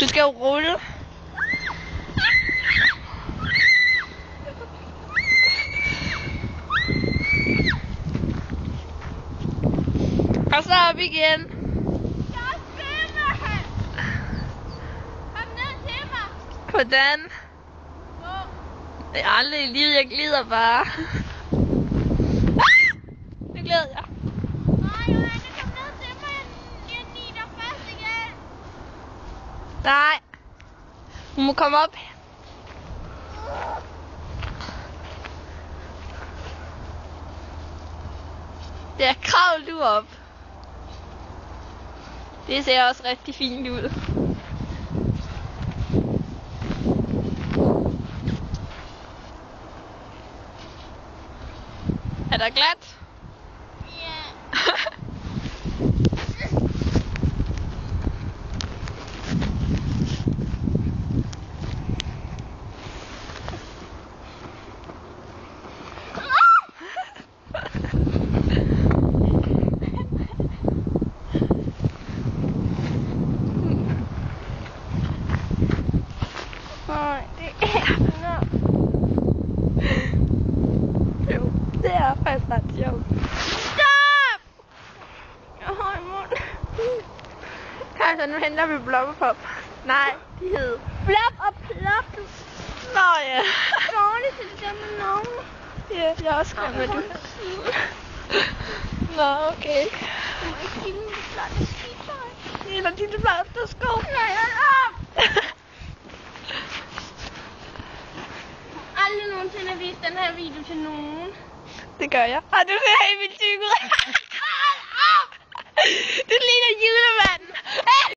Du skal jo rulle. Og så op igen. Jeg svømmer! Kom ned til mig! Hvordan? Hvor? Det er aldrig i livet, jeg glider bare. Det glæder jeg. Nej, Johanne, kom ned til mig. Jeg nider fast igen. Nej. Hun må komme op. Det er kravl du op. Det ser også rigtig fint ud. Er der glat? Ja. Nej, det er jo, det er faktisk ret sjovt. Stop! Jeg har i munden. Altså, nu henter vi Bloppepop. Nej, de hed. Blop og plop. Nå ja. Dårligt til det der med navne. Ja, jeg er også skrevet med du. Nå, okay. Du må ikke give dem det flotte skitøj. Eller de flotte sko. Nej, hold op! Aldrig nogensinde vist den her video til nogen. Det gør jeg. Og du ser helt vildt tyk ud. Hold op! Du ligner julemand.